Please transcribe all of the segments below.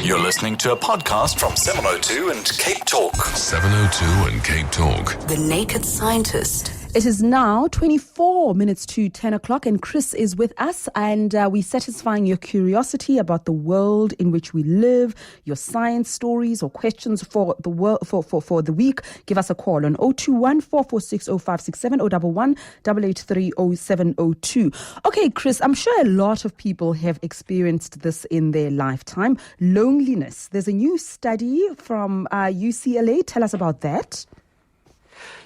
You're listening to a podcast from 702 and Cape Talk. 702 and Cape Talk. The Naked Scientist. It is now 24 minutes to 10 o'clock and Chris is with us and we're satisfying your curiosity about the world in which we live, your science stories or questions for the world for the week. Give us a call on 021 446 0567 011 883 0702. Okay, Chris, I'm sure a lot of people have experienced this in their lifetime. Loneliness. There's a new study from UCLA. Tell us about that.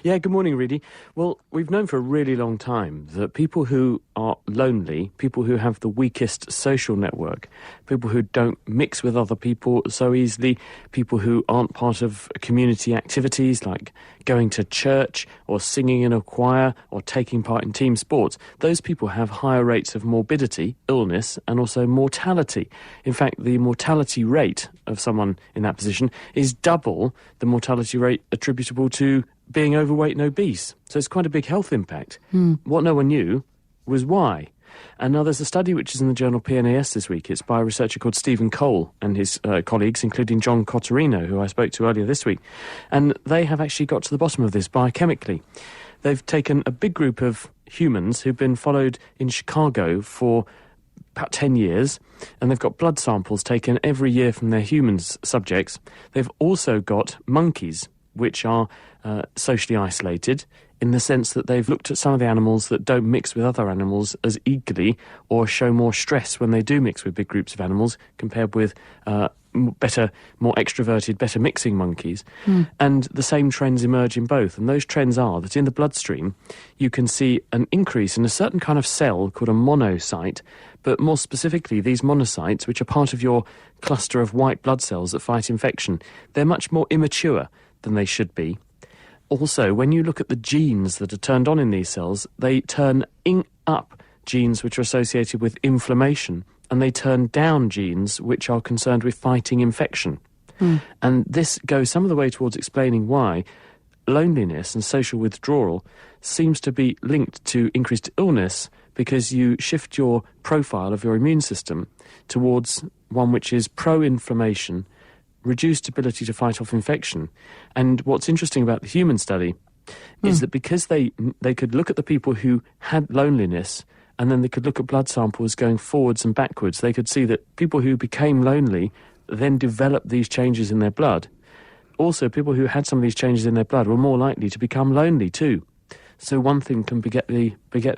Yeah, good morning, Reedy. Well, we've known for a really long time that people who are lonely, people who have the weakest social network, people who don't mix with other people so easily, people who aren't part of community activities like going to church or singing in a choir or taking part in team sports, those people have higher rates of morbidity, illness, and also mortality. In fact, the mortality rate of someone in that position is double the mortality rate attributable to being overweight and obese. So it's quite a big health impact. What no one knew was why. And now there's a study which is in the journal PNAS this week. It's by a researcher called Stephen Cole and his colleagues, including John Cottorino, who I spoke to earlier this week. And they have actually got to the bottom of this biochemically. They've taken a big group of humans who've been followed in Chicago for about 10 years, and they've got blood samples taken every year from their humans subjects. They've also got monkeys, which are socially isolated in the sense that they've looked at some of the animals that don't mix with other animals as eagerly or show more stress when they do mix with big groups of animals compared with better, more extroverted, better mixing monkeys. And the same trends emerge in both. And those trends are that in the bloodstream, you can see an increase in a certain kind of cell called a monocyte, but more specifically, these monocytes, which are part of your cluster of white blood cells that fight infection, they're much more immature than they should be. Also, when you look at the genes that are turned on in these cells, they turn up genes which are associated with inflammation, and they turn down genes which are concerned with fighting infection. And this goes some of the way towards explaining why loneliness and social withdrawal seems to be linked to increased illness, because you shift your profile of your immune system towards one which is pro-inflammation, reduced ability to fight off infection. And what's interesting about the human study is that because they could look at the people who had loneliness, and then they could look at blood samples going forwards and backwards, they could see that people who became lonely then developed these changes in their blood. Also, people who had some of these changes in their blood were more likely to become lonely too. So one thing can beget the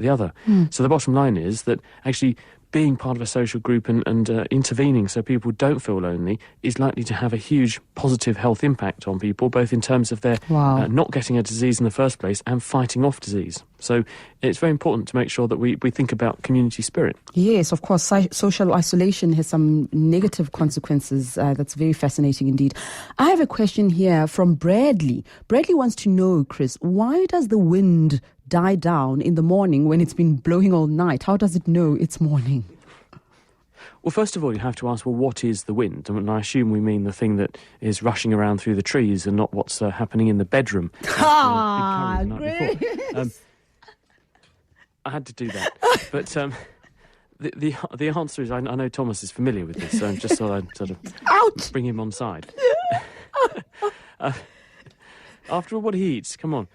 other. So the bottom line is that actually being part of a social group and intervening so people don't feel lonely is likely to have a huge positive health impact on people, both in terms of their not getting a disease in the first place and fighting off disease. So it's very important to make sure that we think about community spirit. Yes, of course, social isolation has some negative consequences. That's very fascinating indeed. I have a question here from Bradley. Bradley wants to know, Chris, why does the wind die down in the morning when it's been blowing all night? How does it know it's morning? Well, first of all, you have to ask, well, what is the wind? And I assume we mean the thing that is rushing around through the trees and not what's happening in the bedroom. Great. I had to do that. But the answer is, I know Thomas is familiar with this, so I just thought I'd sort of bring him on side. After all, what he eats, come on.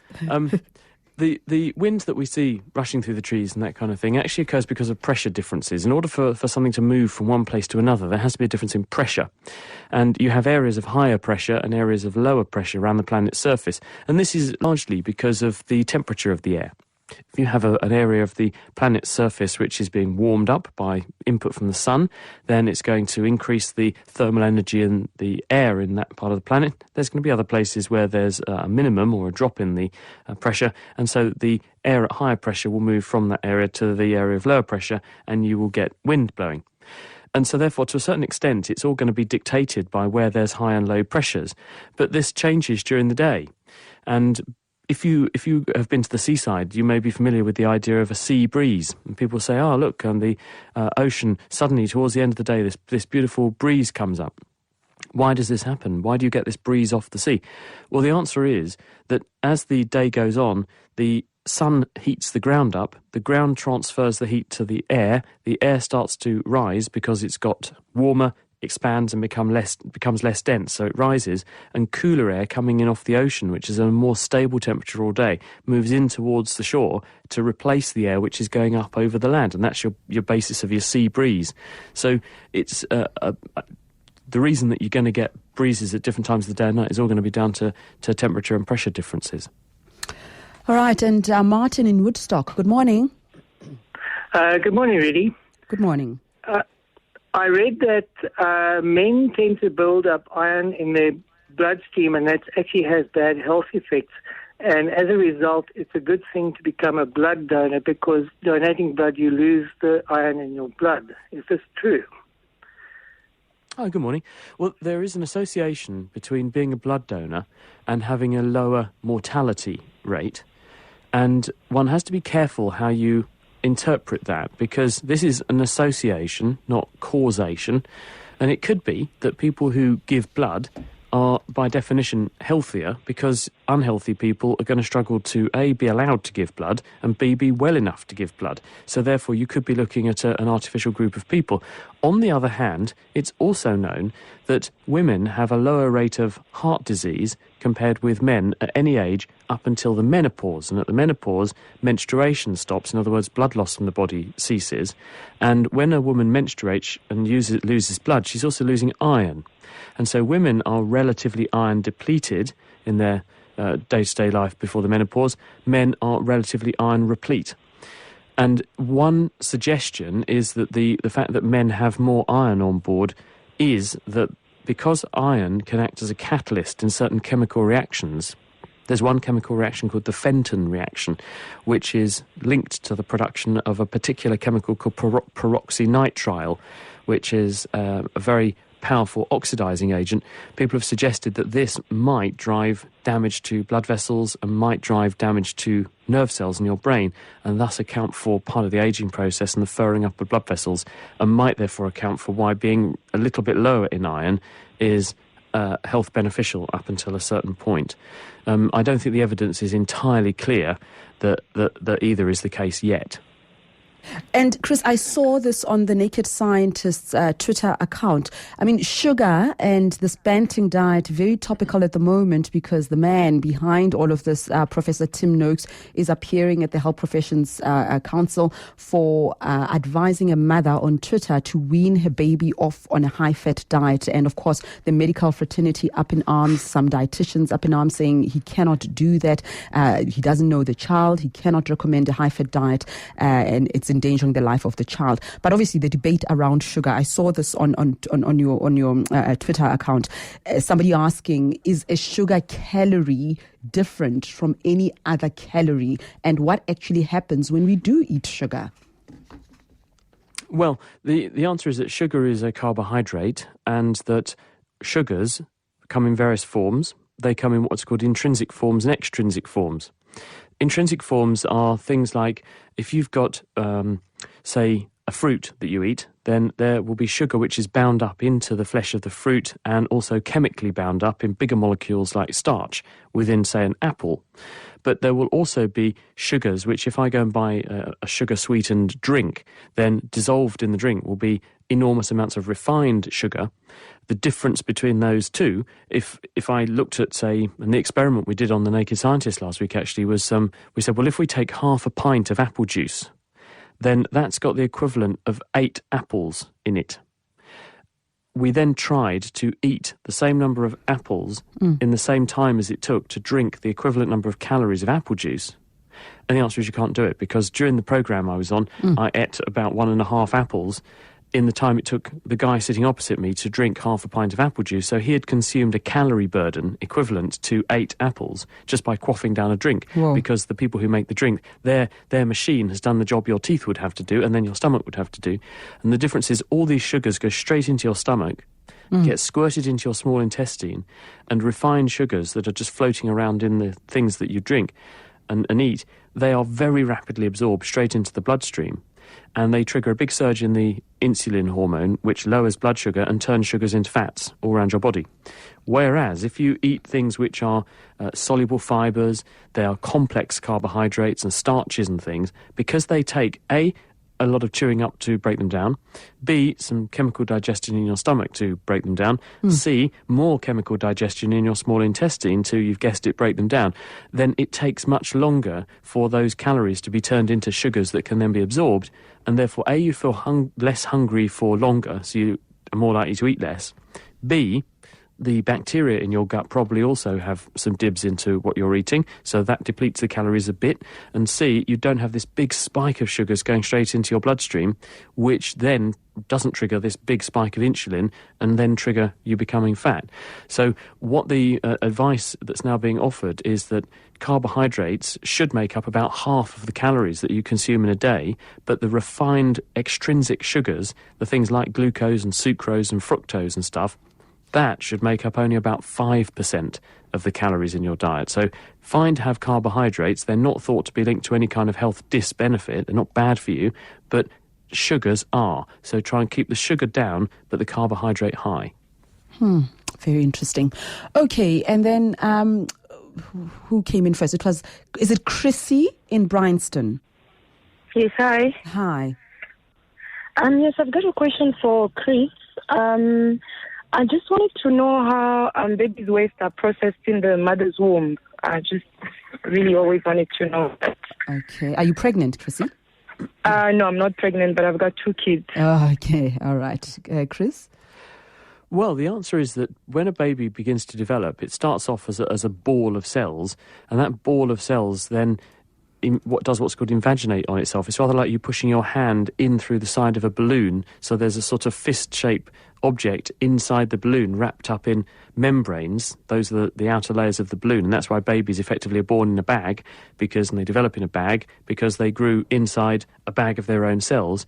The wind that we see rushing through the trees and that kind of thing actually occurs because of pressure differences. In order for something to move from one place to another, there has to be a difference in pressure. And you have areas of higher pressure and areas of lower pressure around the planet's surface. And this is largely because of the temperature of the air. If you have an area of the planet's surface which is being warmed up by input from the sun, then it's going to increase the thermal energy in the air in that part of the planet. There's going to be other places where there's a minimum or a drop in the pressure, and so the air at higher pressure will move from that area to the area of lower pressure, and you will get wind blowing. And so therefore, to a certain extent, it's all going to be dictated by where there's high and low pressures. But this changes during the day. And if you have been to the seaside, you may be familiar with the idea of a sea breeze. And people say, oh, look, on the ocean, suddenly towards the end of the day, this beautiful breeze comes up. Why does this happen? Why do you get this breeze off the sea? Well, the answer is that as the day goes on, the sun heats the ground up, the ground transfers the heat to the air starts to rise because it's got warmer expands and becomes less dense, so it rises, and cooler air coming in off the ocean, which is a more stable temperature all day, moves in towards the shore to replace the air which is going up over the land, and that's your basis of your sea breeze. So it's the reason that you're going to get breezes at different times of the day and night is all going to be down to temperature and pressure differences. All right, and Martin in Woodstock, good morning. Good morning, Rudy. Good morning. I read that men tend to build up iron in their bloodstream, and that actually has bad health effects. And as a result, it's a good thing to become a blood donor, because donating blood, you lose the iron in your blood. Is this true? Oh, good morning. Well, there is an association between being a blood donor and having a lower mortality rate. And one has to be careful how you interpret that, because this is an association, not causation. And it could be that people who give blood are, by definition, healthier, because unhealthy people are going to struggle to, A, be allowed to give blood, and B, be well enough to give blood. So therefore, you could be looking at an artificial group of people. On the other hand, it's also known that women have a lower rate of heart disease compared with men at any age up until the menopause. And at the menopause, menstruation stops. In other words, blood loss from the body ceases. And when a woman menstruates and loses blood, she's also losing iron. And so women are relatively iron depleted in their day-to-day life before the menopause. Men are relatively iron replete. And one suggestion is that the fact that men have more iron on board is that because iron can act as a catalyst in certain chemical reactions, there's one chemical reaction called the Fenton reaction, which is linked to the production of a particular chemical called peroxynitrile, which is a very powerful oxidizing agent. People have suggested that this might drive damage to blood vessels and might drive damage to nerve cells in your brain, and thus account for part of the aging process and the furring up of blood vessels, and might therefore account for why being a little bit lower in iron is health beneficial up until a certain point. I don't think the evidence is entirely clear that either is the case yet. And Chris, I saw this on the Naked Scientist's Twitter account. I mean, sugar and this Banting diet, very topical at the moment, because the man behind all of this, Professor Tim Noakes, is appearing at the Health Professions Council for advising a mother on Twitter to wean her baby off on a high-fat diet. And of course, the medical fraternity up in arms, some dietitians up in arms saying he cannot do that. He doesn't know the child. He cannot recommend a high-fat diet, and it's endangering the life of the child. But obviously the debate around sugar, I saw this on your Twitter account, somebody asking, is a sugar calorie different from any other calorie, and what actually happens when we do eat sugar? Well, the answer is that sugar is a carbohydrate, and that sugars come in various forms. They come in what's called intrinsic forms and extrinsic forms. Intrinsic forms are things like, if you've got, say, a fruit that you eat, then there will be sugar which is bound up into the flesh of the fruit, and also chemically bound up in bigger molecules like starch within, say, an apple. But there will also be sugars which, if I go and buy a sugar-sweetened drink, then dissolved in the drink will be enormous amounts of refined sugar. The difference between those two, if I looked at, say, and the experiment we did on the Naked Scientist last week actually was, we said, well, if we take half a pint of apple juice, then that's got the equivalent of 8 apples in it. We then tried to eat the same number of apples in the same time as it took to drink the equivalent number of calories of apple juice. And the answer is you can't do it, because during the programme I was on, I ate about 1.5 apples in the time it took the guy sitting opposite me to drink half a pint of apple juice. So he had consumed a calorie burden equivalent to 8 apples just by quaffing down a drink. Whoa. Because the people who make the drink, their machine has done the job your teeth would have to do, and then your stomach would have to do. And the difference is all these sugars go straight into your stomach, get squirted into your small intestine, and refined sugars that are just floating around in the things that you drink and eat, they are very rapidly absorbed straight into the bloodstream. And they trigger a big surge in the insulin hormone, which lowers blood sugar and turns sugars into fats all around your body. Whereas if you eat things which are soluble fibres, they are complex carbohydrates and starches and things, because they take, A, a lot of chewing up to break them down. B, some chemical digestion in your stomach to break them down. C, more chemical digestion in your small intestine to, you've guessed it, break them down. Then it takes much longer for those calories to be turned into sugars that can then be absorbed. And therefore, A, you feel less hungry for longer, so you are more likely to eat less. B, the bacteria in your gut probably also have some dibs into what you're eating, so that depletes the calories a bit. And C, you don't have this big spike of sugars going straight into your bloodstream, which then doesn't trigger this big spike of insulin and then trigger you becoming fat. So what the advice that's now being offered is that carbohydrates should make up about half of the calories that you consume in a day, but the refined extrinsic sugars, the things like glucose and sucrose and fructose and stuff, that should make up only about 5% of the calories in your diet. So fine to have carbohydrates. They're not thought to be linked to any kind of health disbenefit. They're not bad for you, but sugars are. So try and keep the sugar down, but the carbohydrate high. Very interesting. Okay, and then who came in first? Is it Chrissy in Bryanston? Yes, hi. Hi. Yes, I've got a question for Chris. I just wanted to know how baby's waste are processed in the mother's womb. I just really always wanted to know that. Okay. Are you pregnant, Chrissy? No, I'm not pregnant, but I've got 2 kids. Oh, okay. All right. Chris? Well, the answer is that when a baby begins to develop, it starts off as a ball of cells, and that ball of cells then what's called invaginate on itself. It's rather like you pushing your hand in through the side of a balloon, so there's a sort of fist-shaped object inside the balloon wrapped up in membranes. Those are the outer layers of the balloon, and that's why babies effectively are born in a bag, and they develop in a bag because they grew inside a bag of their own cells.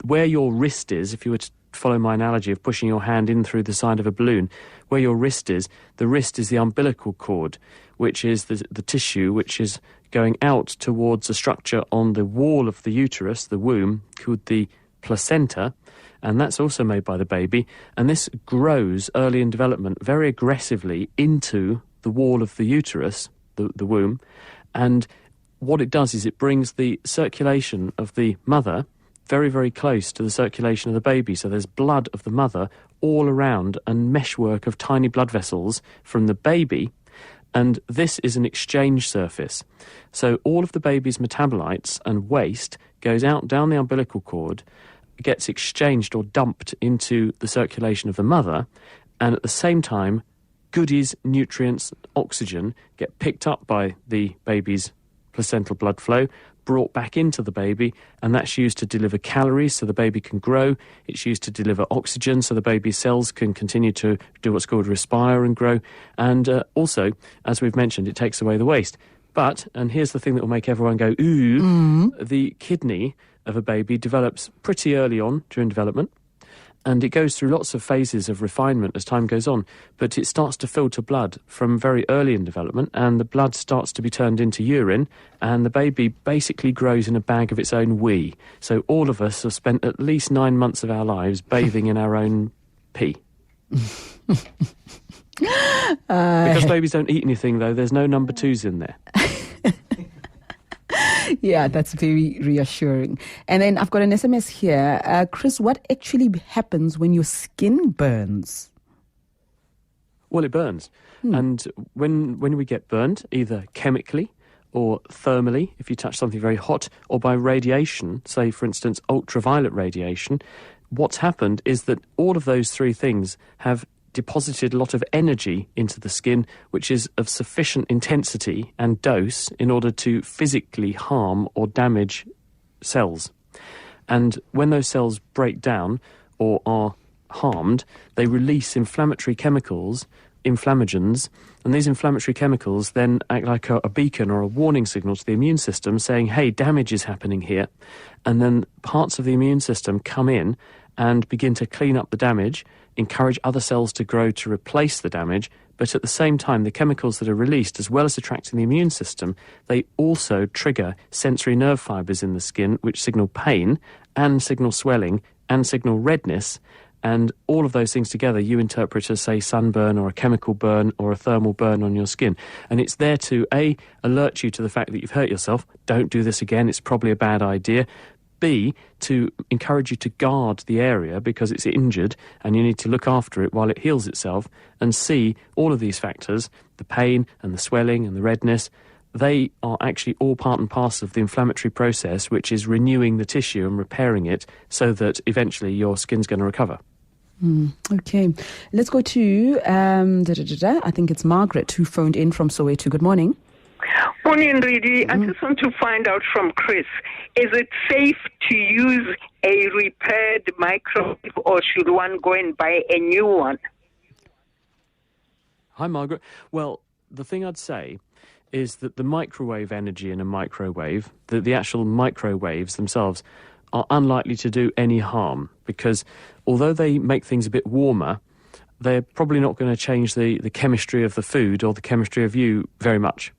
Where your wrist is, if you were to follow my analogy of pushing your hand in through the side of a balloon, where your wrist is, the wrist is the umbilical cord, which is the tissue which is going out towards a structure on the wall of the uterus, the womb, called the placenta, and that's also made by the baby, and this grows early in development very aggressively into the wall of the uterus, the womb, and what it does is it brings the circulation of the mother very, very close to the circulation of the baby, so there's blood of the mother all around and meshwork of tiny blood vessels from the baby, and this is an exchange surface. So all of the baby's metabolites and waste goes out down the umbilical cord, gets exchanged or dumped into the circulation of the mother, and at the same time, goodies, nutrients, oxygen get picked up by the baby's placental blood flow, brought back into the baby, and that's used to deliver calories so the baby can grow. It's used to deliver oxygen so the baby's cells can continue to do what's called respire and grow. And also, as we've mentioned, it takes away the waste. But, and here's the thing that will make everyone go, ooh, the kidney of a baby develops pretty early on during development, and it goes through lots of phases of refinement as time goes on, but it starts to filter blood from very early in development, and the blood starts to be turned into urine, and the baby basically grows in a bag of its own wee. So all of us have spent at least 9 months of our lives bathing in our own pee. Because babies don't eat anything, though, there's no number 2s in there. Yeah, that's very reassuring. And then I've got an SMS here. Chris, what actually happens when your skin burns? Well, it burns. And when we get burned, either chemically or thermally, if you touch something very hot, or by radiation, say, for instance, ultraviolet radiation, what's happened is that all of those 3 things have deposited a lot of energy into the skin, which is of sufficient intensity and dose in order to physically harm or damage cells. And when those cells break down or are harmed, they release inflammatory chemicals, inflammagens, and these inflammatory chemicals then act like a beacon or a warning signal to the immune system saying, hey, damage is happening here. And then parts of the immune system come in and begin to clean up the damage, encourage other cells to grow to replace the damage, but at the same time, the chemicals that are released, as well as attracting the immune system, they also trigger sensory nerve fibres in the skin, which signal pain and signal swelling and signal redness, and all of those things together you interpret as, say, sunburn or a chemical burn or a thermal burn on your skin. And it's there to, A, alert you to the fact that you've hurt yourself. Don't do this again. It's probably a bad idea. B, to encourage you to guard the area because it's injured and you need to look after it while it heals itself. And C, all of these factors, the pain and the swelling and the redness, they are actually all part and parcel of the inflammatory process, which is renewing the tissue and repairing it so that eventually your skin's going to recover. Okay, let's go to, I think it's Margaret who phoned in from Soweto. Good morning. Morning, Reedy. I just want to find out from Chris, is it safe to use a repaired microwave or should one go and buy a new one? Hi, Margaret. Well, the thing I'd say is that the microwave energy in a microwave, the actual microwaves themselves, are unlikely to do any harm because although they make things a bit warmer, they're probably not going to change the chemistry of the food or the chemistry of you very much.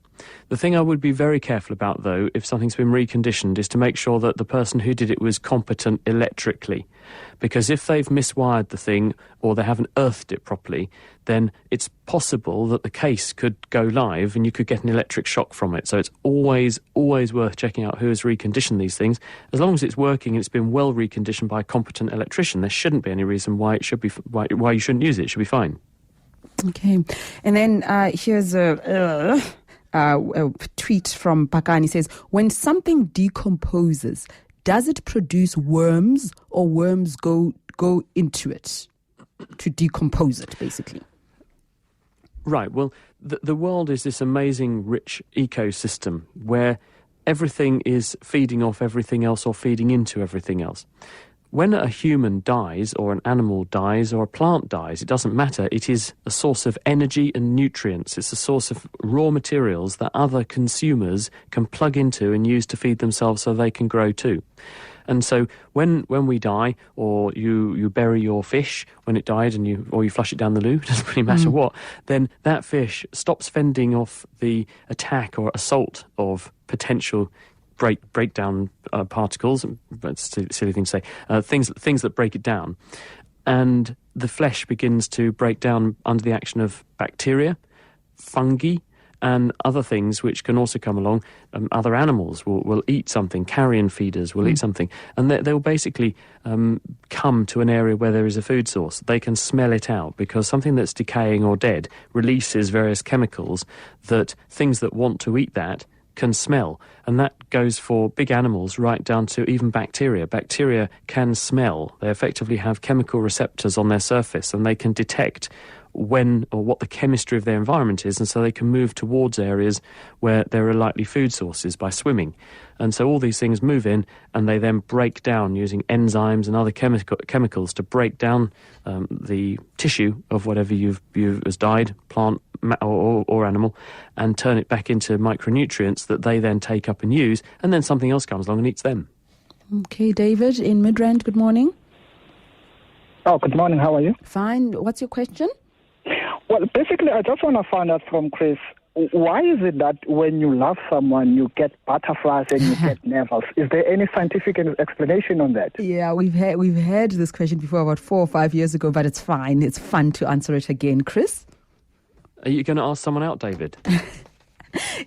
The thing I would be very careful about, though, if something's been reconditioned, is to make sure that the person who did it was competent electrically. Because if they've miswired the thing or they haven't earthed it properly, then it's possible that the case could go live and you could get an electric shock from it. So it's always worth checking out who has reconditioned these things. As long as it's working and it's been well reconditioned by a competent electrician, there shouldn't be any reason why it should be why you shouldn't use it. It should be fine. Okay, and then here's a tweet from Pakani. Says, when something decomposes, does it produce worms or worms go into it to decompose it, basically? Right, well, the world is this amazing, rich ecosystem where everything is feeding off everything else or feeding into everything else. When a human dies, or an animal dies, or a plant dies, it doesn't matter. It is a source of energy and nutrients. It's a source of raw materials that other consumers can plug into and use to feed themselves so they can grow too. And so when we die, or you bury your fish when it died or you flush it down the loo, doesn't really matter what, then that fish stops fending off the attack or assault of potential breakdown particles, that's a silly thing to say, things that break it down. And the flesh begins to break down under the action of bacteria, fungi, and other things which can also come along. Other animals will eat something, carrion feeders will eat something, and they'll basically come to an area where there is a food source. They can smell it out because something that's decaying or dead releases various chemicals that things that want to eat that can smell, and that goes for big animals right down to even bacteria. Bacteria can smell. They effectively have chemical receptors on their surface, and they can detect when or what the chemistry of their environment is, and so they can move towards areas where there are likely food sources by swimming. And so all these things move in, and they then break down using enzymes and other chemicals to break down the tissue of whatever has died, plant or animal, and turn it back into micronutrients that they then take up and use, and then something else comes along and eats them. Okay, David in Midrand, good morning. Oh, good morning. How are you? Fine. What's your question? Well, basically, I just want to find out from Chris, why is it that when you love someone, you get butterflies and you get nervous? Is there any scientific explanation on that? Yeah, we've had this question before about 4 or 5 years ago, but it's fine. It's fun to answer it again. Chris? Are you going to ask someone out, David?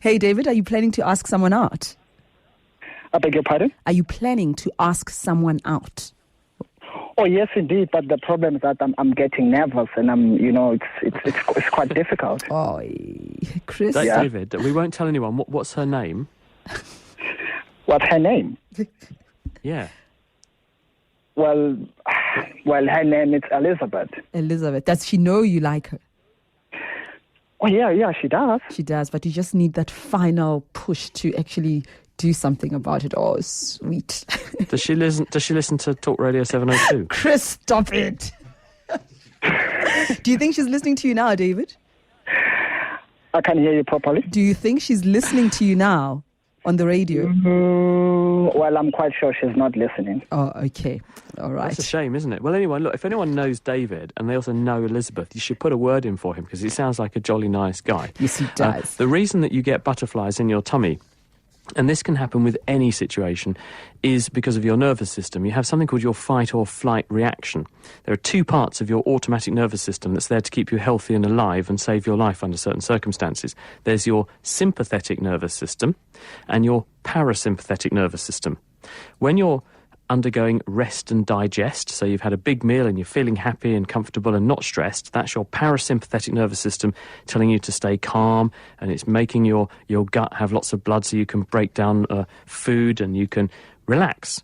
Hey, David, are you planning to ask someone out? I beg your pardon? Are you planning to ask someone out? Oh, yes, indeed. But the problem is that I'm getting nervous, and it's quite difficult. Oh, Chris. David, we won't tell anyone. What's her name? What's her name? Yeah. Well, her name is Elizabeth. Elizabeth. Does she know you like her? Oh, yeah, she does. She does, but you just need that final push to actually do something about it. Oh, sweet. Does she listen to Talk Radio 702? Chris, stop it. Do you think she's listening to you now, David? I can't hear you properly. Do you think she's listening to you now on the radio? Well, I'm quite sure she's not listening. Oh, okay. All right. That's a shame, isn't it? Well, anyway, look, if anyone knows David and they also know Elizabeth, you should put a word in for him because he sounds like a jolly nice guy. Yes, he does. The reason that you get butterflies in your tummy, and this can happen with any situation, is because of your nervous system. You have something called your fight or flight reaction. There are two parts of your automatic nervous system that's there to keep you healthy and alive and save your life under certain circumstances. There's your sympathetic nervous system and your parasympathetic nervous system. When you're undergoing rest and digest. So you've had a big meal and you're feeling happy and comfortable and not stressed. That's your parasympathetic nervous system telling you to stay calm, and it's making your gut have lots of blood so you can break down food and you can relax.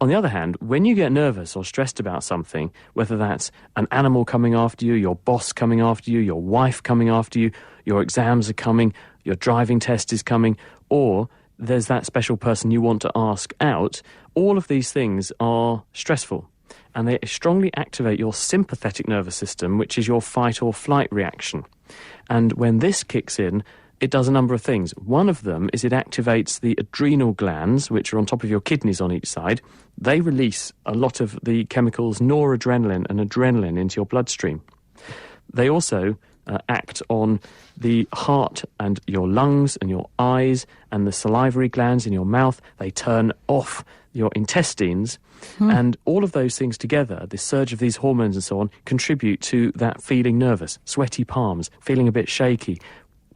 On the other hand, when you get nervous or stressed about something, whether that's an animal coming after you, your boss coming after you, your wife coming after you, your exams are coming, your driving test is coming, or there's that special person you want to ask out, all of these things are stressful. And they strongly activate your sympathetic nervous system, which is your fight or flight reaction. And when this kicks in, it does a number of things. One of them is it activates the adrenal glands, which are on top of your kidneys on each side. They release a lot of the chemicals noradrenaline and adrenaline into your bloodstream. They also act on the heart and your lungs and your eyes and the salivary glands in your mouth. They turn off your intestines. And all of those things together, the surge of these hormones and so on, contribute to that feeling nervous, sweaty palms, feeling a bit shaky,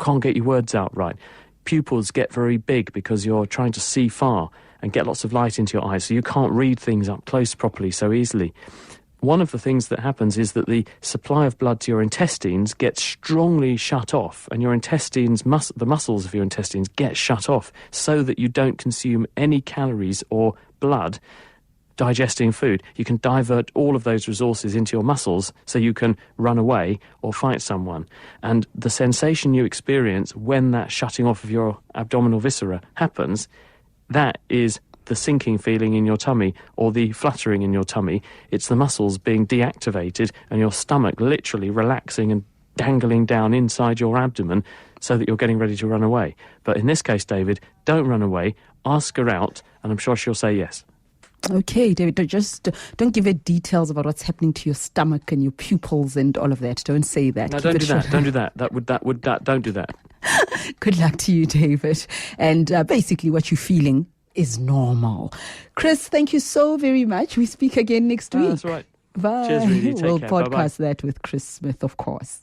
can't get your words out right. Pupils get very big because you're trying to see far and get lots of light into your eyes, so you can't read things up close properly so easily. One of the things that happens is that the supply of blood to your intestines gets strongly shut off, and your intestines, the muscles of your intestines get shut off so that you don't consume any calories or blood digesting food. You can divert all of those resources into your muscles so you can run away or fight someone. And the sensation you experience when that shutting off of your abdominal viscera happens, that is the sinking feeling in your tummy or the fluttering in your tummy. It's the muscles being deactivated and your stomach literally relaxing and dangling down inside your abdomen so that you're getting ready to run away. But in this case, David, don't run away. Ask her out, and I'm sure she'll say yes. Okay, David, just don't give her details about what's happening to your stomach and your pupils and all of that. Don't say that. No, don't do that. Don't do that. Don't do that. Good luck to you, David. And basically what you're feeling is normal. Chris, thank you so very much. We speak again next week. That's right. Bye. Cheers, Rudy. Take we'll care. podcast Bye-bye. that with Chris Smith, of course.